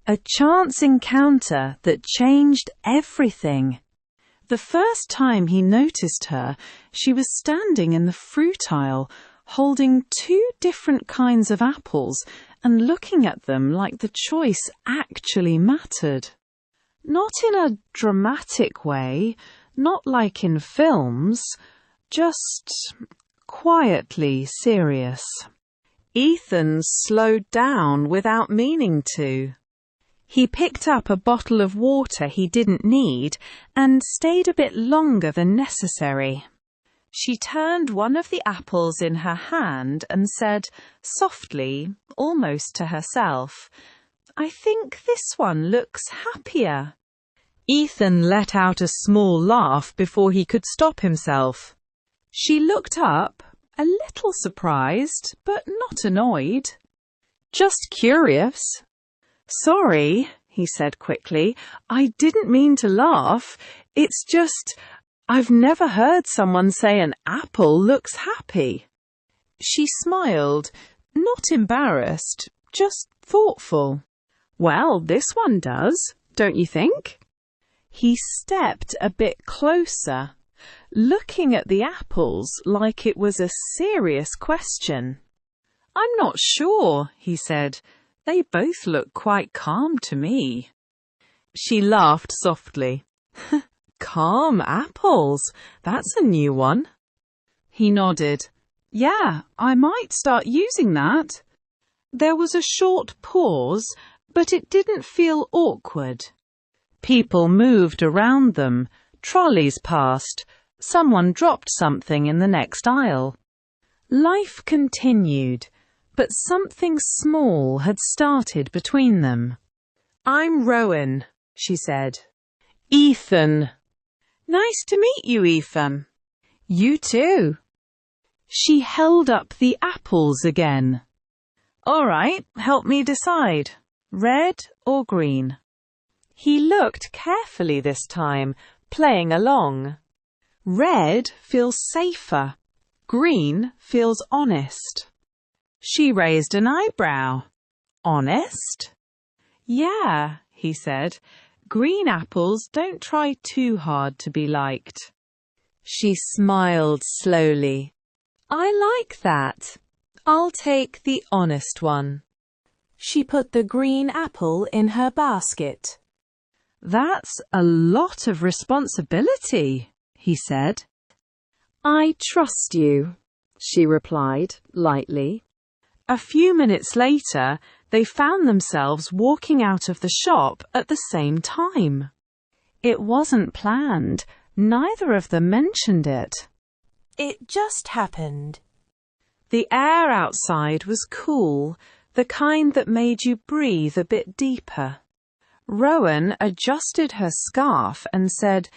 A chance encounter that changed everything. The first time he noticed her, she was standing in the fruit aisle, holding two different kinds of apples and looking at them like the choice actually mattered. Not in a dramatic way, not like in films, just quietly serious. Ethan slowed down without meaning to. He picked up a bottle of water he didn't need and stayed a bit longer than necessary. She turned one of the apples in her hand and said, softly, almost to herself, "I think this one looks happier." Ethan let out a small laugh before he could stop himself. She looked up, a little surprised, but not annoyed. "Just curious." "Sorry," he said quickly. "I didn't mean to laugh. It's just, I've never heard someone say an apple looks happy." She smiled, not embarrassed, just thoughtful. "Well, this one does, don't you think?" He stepped a bit closer, looking at the apples like it was a serious question. "I'm not sure," he said. "They both look quite calm to me." She laughed softly. "Calm apples, that's a new one." He nodded. "Yeah, I might start using that." There was a short pause, but it didn't feel awkward. People moved around them, trolleys passed, someone dropped something in the next aisle. Life continued, but something small had started between them. "I'm Rowan," she said. "Ethan." "Nice to meet you, Ethan." "You too." She held up the apples again. "All right, help me decide. Red or green?" He looked carefully this time, playing along. "Red feels safer. Green feels honest." She raised an eyebrow. "Honest?" "Yeah," he said. "Green apples don't try too hard to be liked." She smiled slowly. "I like that. I'll take the honest one." She put the green apple in her basket. "That's a lot of responsibility," he said. "I trust you," she replied, lightly. A few minutes later, they found themselves walking out of the shop at the same time. It wasn't planned. Neither of them mentioned it. It just happened. The air outside was cool, the kind that made you breathe a bit deeper. Rowan adjusted her scarf and said,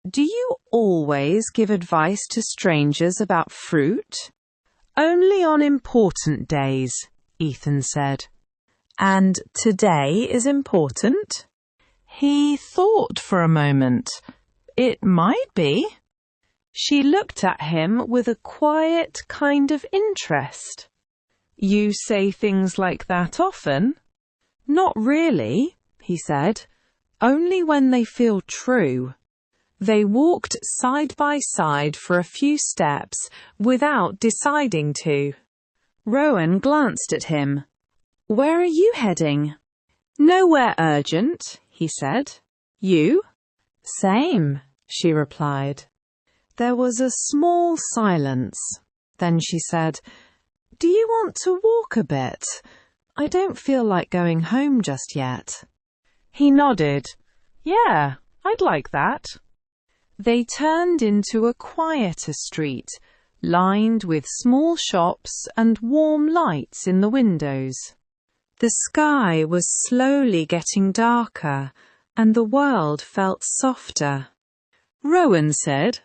"Do you always give advice to strangers about fruit?" "Only on important days," Ethan said. "And today is important?" He thought for a moment. "It might be." She looked at him with a quiet kind of interest. "You say things like that often?" "Not really," he said. "Only when they feel true." They walked side by side for a few steps without deciding to. Rowan glanced at him. "Where are you heading?" "Nowhere urgent," he said. "You?" "Same," she replied. There was a small silence. Then she said, "Do you want to walk a bit? I don't feel like going home just yet." He nodded. "Yeah, I'd like that." They turned into a quieter street, lined with small shops and warm lights in the windows. The sky was slowly getting darker, and the world felt softer. Rowan said,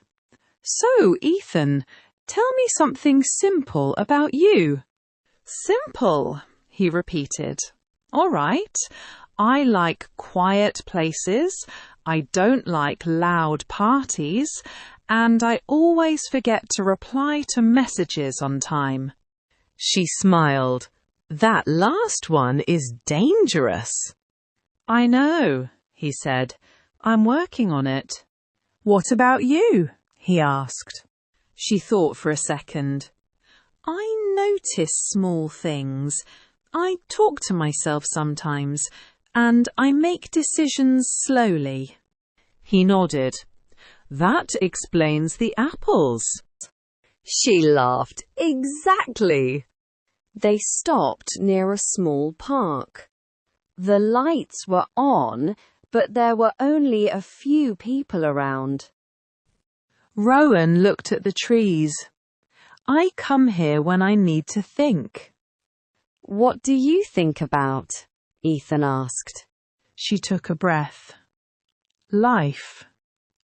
"So, Ethan, tell me something simple about you." "Simple," he repeated. "All right. I like quiet places. I don't like loud parties, and I always forget to reply to messages on time." She smiled. "That last one is dangerous." I know, he said. I'm working on it. What about you? He asked. She thought for a second. I notice small things. I talk to myself sometimes, and I make decisions slowly. He nodded. That explains the apples. She laughed. Exactly. They stopped near a small park. The lights were on, but there were only a few people around. Rowan looked at the trees. I come here when I need to think. What do you think about? Ethan asked. She took a breath. Life,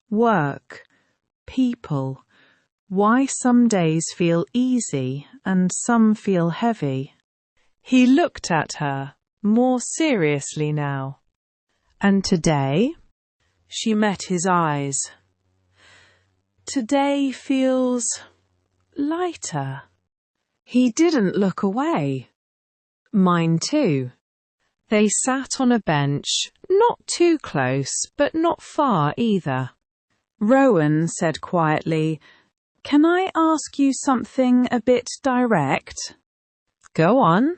work, people. Why some days feel easy and some feel heavy. He looked at her, more seriously now. And today? She met his eyes. Today feels lighter. He didn't look away. Mine too. They sat on a bench, not too close, but not far either. Rowan said quietly, Can I ask you something a bit direct? Go on.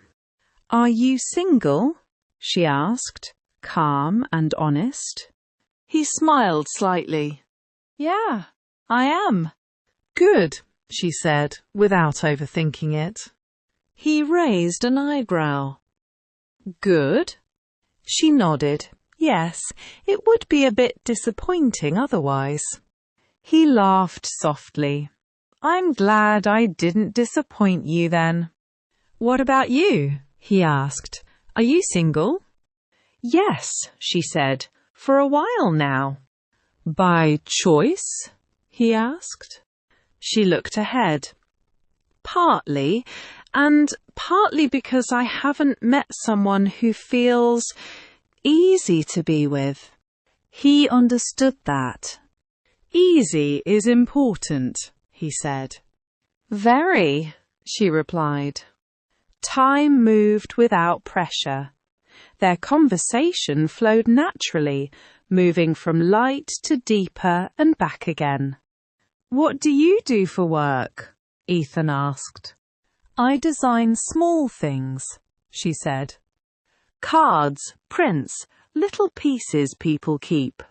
Are you single? She asked, calm and honest. He smiled slightly. Yeah, I am. Good, she said, without overthinking it. He raised an eyebrow. Good? She nodded. Yes, it would be a bit disappointing otherwise. He laughed softly. I'm glad I didn't disappoint you then. What about you? He asked. Are you single? Yes, she said, for a while now. By choice? He asked. She looked ahead. Partly, and partly because I haven't met someone who feels easy to be with. He understood that. Easy is important, he said. Very, she replied. Time moved without pressure. Their conversation flowed naturally, moving from light to deeper and back again. What do you do for work? Ethan asked. I design small things, she said. Cards, prints, little pieces people keep.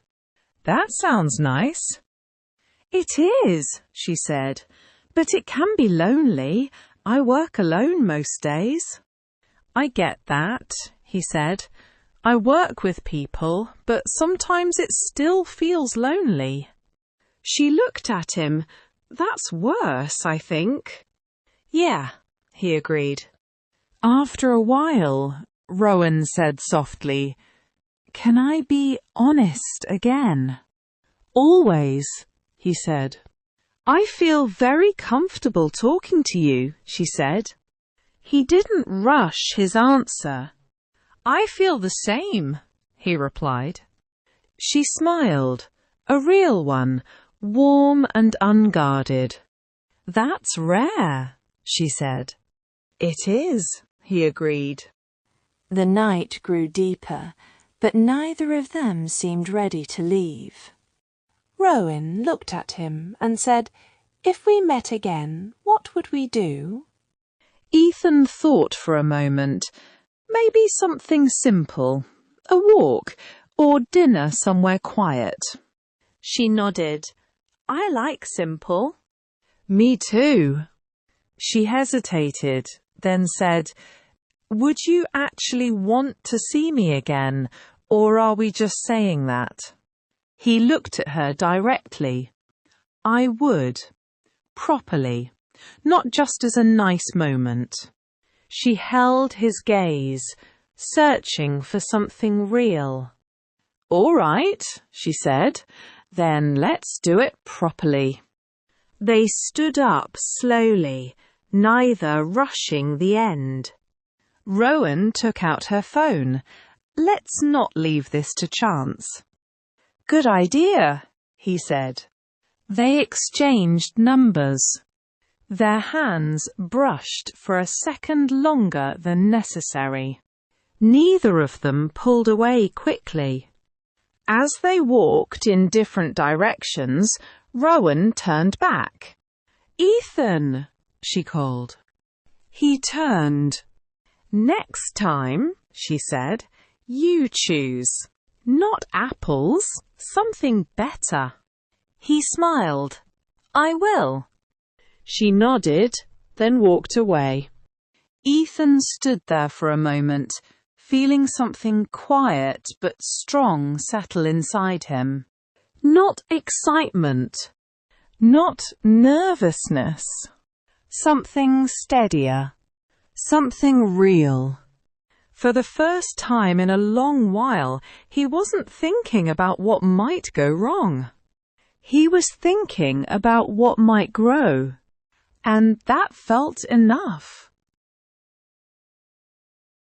That sounds nice. It is, she said, but it can be lonely. I work alone most days. I get that, he said. I work with people, but sometimes it still feels lonely. She looked at him. That's worse, I think. Yeah, he agreed. After a while, Rowan said softly, Can I be honest again? Always, he said. I feel very comfortable talking to you, she said. He didn't rush his answer. I feel the same, he replied. She smiled, a real one, warm and unguarded. That's rare, she said. It is, he agreed. The night grew deeper, but neither of them seemed ready to leave. Rowan looked at him and said, If we met again, what would we do? Ethan thought for a moment. Maybe something simple. A walk, or dinner somewhere quiet. She nodded. I like simple. Me too. She hesitated, then said, Would you actually want to see me again, or are we just saying that? He looked at her directly. I would. Properly. Not just as a nice moment. She held his gaze, searching for something real. All right, she said. Then let's do it properly. They stood up slowly, neither rushing the end. Rowan took out her phone. Let's not leave this to chance. Good idea, he said. They exchanged numbers. Their hands brushed for a second longer than necessary. Neither of them pulled away quickly. As they walked in different directions, Rowan turned back. "Ethan!" she called. He turned. "Next time," she said, "you choose. Not apples, something better." He smiled. "I will." She nodded, then walked away. Ethan stood there for a moment, feeling something quiet but strong settle inside him. Not excitement, not nervousness. Something steadier, something real. For the first time in a long while, he wasn't thinking about what might go wrong. He was thinking about what might grow, and that felt enough.